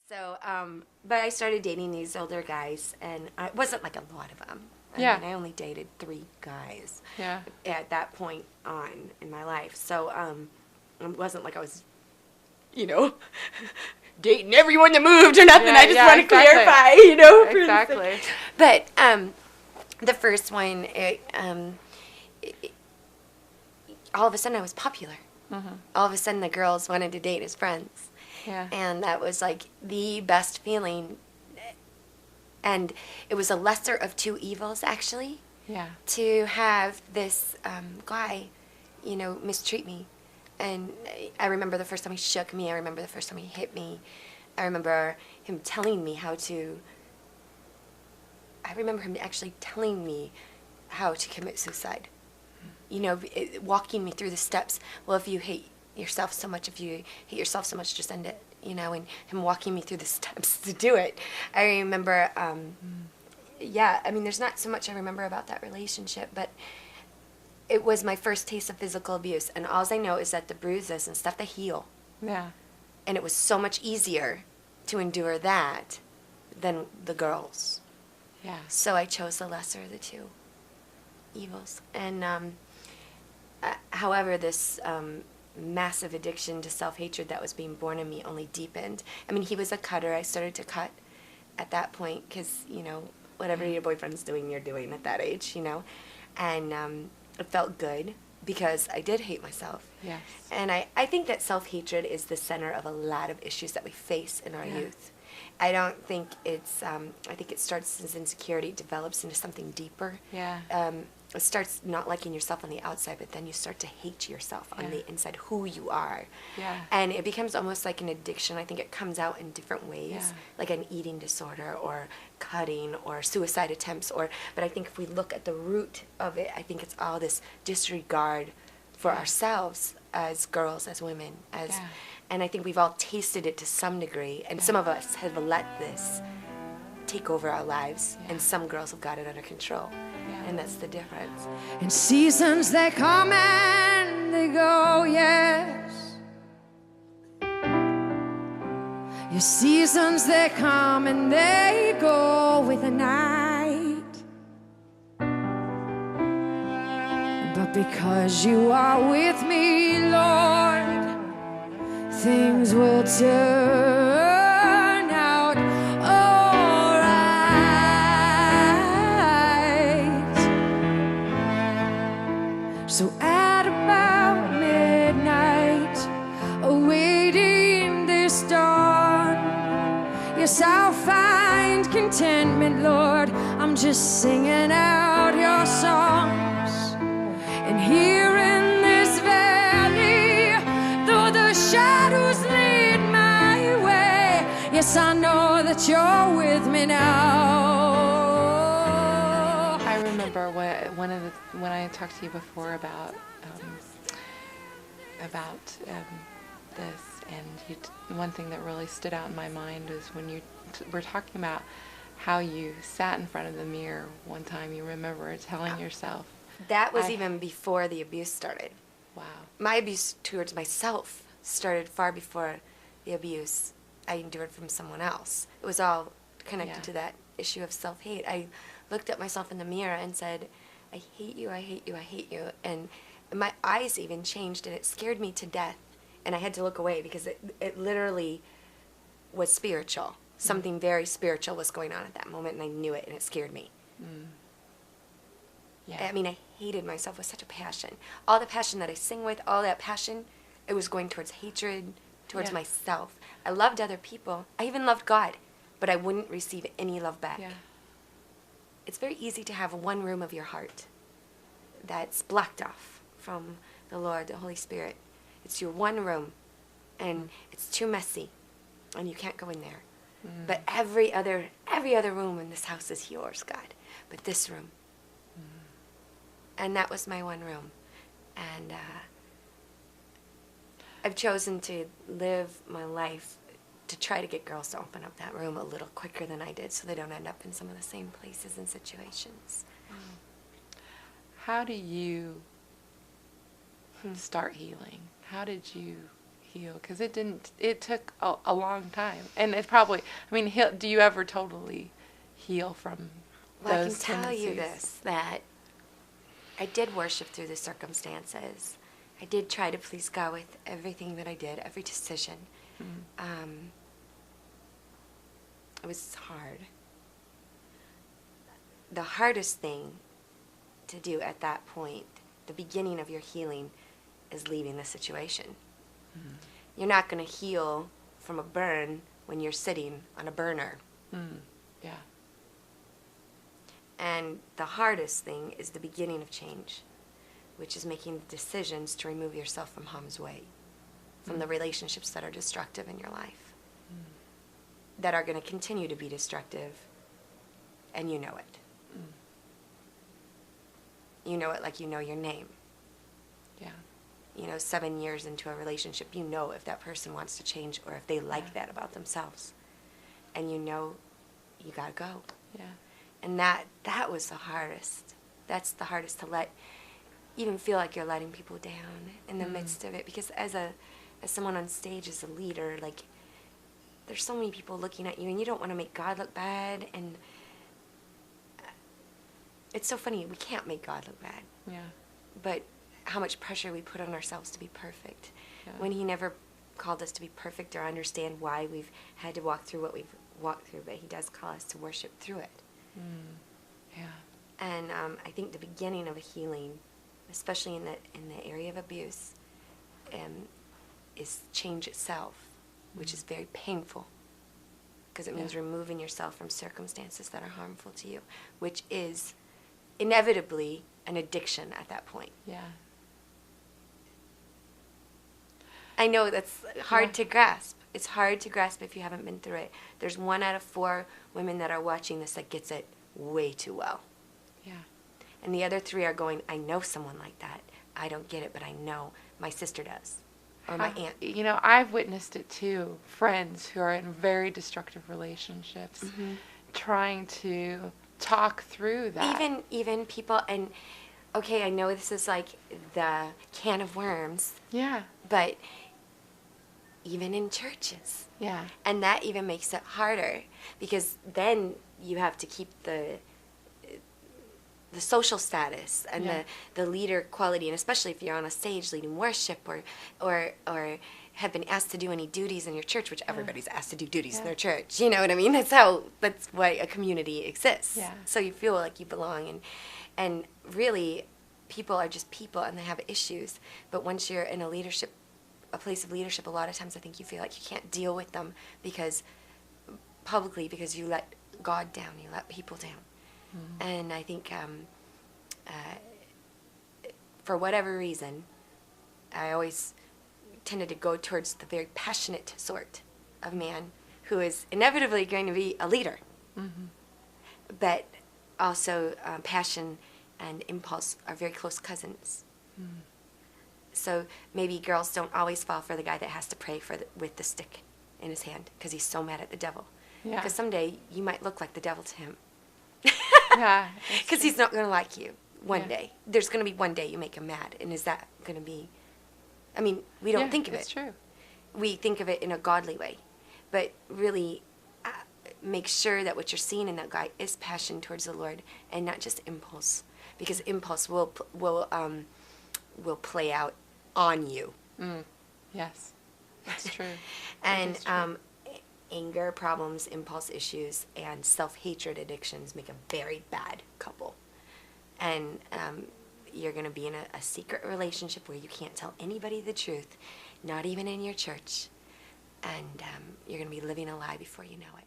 So, but I started dating these older guys, and it wasn't like a lot of them. Yeah. I mean, I only dated 3 guys Yeah. at that point on in my life. So, it wasn't like I was, you know, dating everyone that moved or nothing. I just want to clarify, you know. Exactly. But the first one, all of a sudden I was popular. Mm-hmm. All of a sudden the girls wanted to date his friends. Yeah. And that was like the best feeling. And it was a lesser of 2 evils, actually, Yeah. to have this guy, you know, mistreat me. And I remember the first time he shook me. I remember the first time he hit me. I remember him telling me how to. I remember him actually telling me how to commit suicide. You know, walking me through the steps. Well, if you hate yourself so much, just end it. You know, and him walking me through the steps to do it. I remember, yeah, I mean, there's not so much I remember about that relationship, but it was my first taste of physical abuse. And all I know is that the bruises and stuff, they heal. Yeah. And it was so much easier to endure that than the girls. Yeah. So I chose the lesser of the 2 evils. And however, this massive addiction to self-hatred that was being born in me only deepened. I mean, he was a cutter. I started to cut at that point because, you know, whatever your boyfriend's doing, you're doing at that age, you know. And it felt good because I did hate myself. Yes. And I think that self-hatred is the center of a lot of issues that we face in our youth. I don't think it's, I think it starts as insecurity, it develops into something deeper. Yeah. It starts not liking yourself on the outside, but then you start to hate yourself on the inside, who you are. Yeah. And it becomes almost like an addiction. I think it comes out in different ways, like an eating disorder or cutting or suicide attempts. But I think if we look at the root of it, I think it's all this disregard for ourselves as girls, as women, and I think we've all tasted it to some degree, and some of us have let this take over our lives, and some girls have got it under control. And that's the difference. And seasons they come and they go, yes. Your seasons they come and they go with the night. But because you are with me, Lord, things will turn out all right. So at about midnight, awaiting this dawn, yes, I'll find contentment, Lord. I'm just singing out your songs. And here in this valley, though the shadows lead my way, yes, I know that you're with me now. I remember when I talked to you before about this, and one thing that really stood out in my mind was when you were talking about how you sat in front of the mirror one time. You remember telling yourself. That was even before the abuse started. Wow. My abuse towards myself started far before the abuse I endured from someone else. It was all connected to that issue of self-hate. I looked at myself in the mirror and said, I hate you, I hate you, I hate you. And my eyes even changed, and it scared me to death. And I had to look away because it literally was spiritual. Something very spiritual was going on at that moment, and I knew it, and it scared me. Mm. Yeah. I mean, I hated myself with such a passion. All the passion that I sing with, all that passion, it was going towards hatred, towards myself. I loved other people. I even loved God, but I wouldn't receive any love back. Yeah. It's very easy to have one room of your heart that's blocked off from the Lord, the Holy Spirit. It's your one room, and it's too messy, and you can't go in there. Mm. But every other room in this house is yours, God. But this room. And that was my one room. And I've chosen to live my life to try to get girls to open up that room a little quicker than I did so they don't end up in some of the same places and situations. How do you start healing? How did you heal? Because it took a long time. And it probably, I mean, do you ever totally heal from Well, those I can tell you tendencies? this, that I did worship through the circumstances. I did try to please God with everything that I did, every decision. It was hard. The hardest thing to do at that point, the beginning of your healing, is leaving the situation. You're not going to heal from a burn when you're sitting on a burner. Yeah. And the hardest thing is the beginning of change, which is making decisions to remove yourself from harm's way, from the relationships that are destructive in your life, that are going to continue to be destructive, and you know it. You know it like you know your name. Yeah. 7 years into a relationship, you know if that person wants to change or if they like that about themselves. And you gotta go. Yeah. And that was the hardest. That's the hardest, to even feel like you're letting people down in the midst of it. Because as someone on stage, as a leader, like, there's so many people looking at you, and you don't want to make God look bad. And it's so funny, we can't make God look bad. Yeah. But how much pressure we put on ourselves to be perfect, Yeah. when he never called us to be perfect or understand why we've had to walk through what we've walked through, but he does call us to worship through it. Yeah. And I think the beginning of a healing, especially in the area of abuse, is change itself, which is very painful, because it means removing yourself from circumstances that are harmful to you, which is inevitably an addiction at that point. Yeah. I know that's hard to grasp. It's hard to grasp if you haven't been through it. There's 1 out of 4 women that are watching this that gets it way too well. Yeah. And the other 3 are going, I know someone like that. I don't get it, but I know my sister does, or my aunt. I've witnessed it too. Friends who are in very destructive relationships, trying to talk through that. Even people, and okay, I know this is like the can of worms, Yeah. but even in churches. Yeah. And that even makes it harder, because then you have to keep the social status and the leader quality, and especially if you're on a stage leading worship or have been asked to do any duties in your church, which everybody's asked to do duties in their church. You know what I mean? That's why a community exists. Yeah. So you feel like you belong, and really people are just people, and they have issues. But once you're in a place of leadership, a lot of times I think you feel like you can't deal with them because you let God down, you let people down. And I think for whatever reason, I always tended to go towards the very passionate sort of man who is inevitably going to be a leader. But also passion and impulse are very close cousins. So maybe girls don't always fall for the guy that has to pray with the stick in his hand because he's so mad at the devil. Yeah. Because someday you might look like the devil to him. Yeah. Because he's not going to like you one Yeah. day. There's going to be one day you make him mad. And is that going to be... I mean, we don't think of it. That's true. We think of it in a godly way. But really, make sure that what you're seeing in that guy is passion towards the Lord and not just impulse. Because impulse will play out on you. Yes. That's true. And That is true. anger problems, impulse issues, and self-hatred addictions make a very bad couple. And you're going to be in a secret relationship where you can't tell anybody the truth, not even in your church. And you're going to be living a lie before you know it.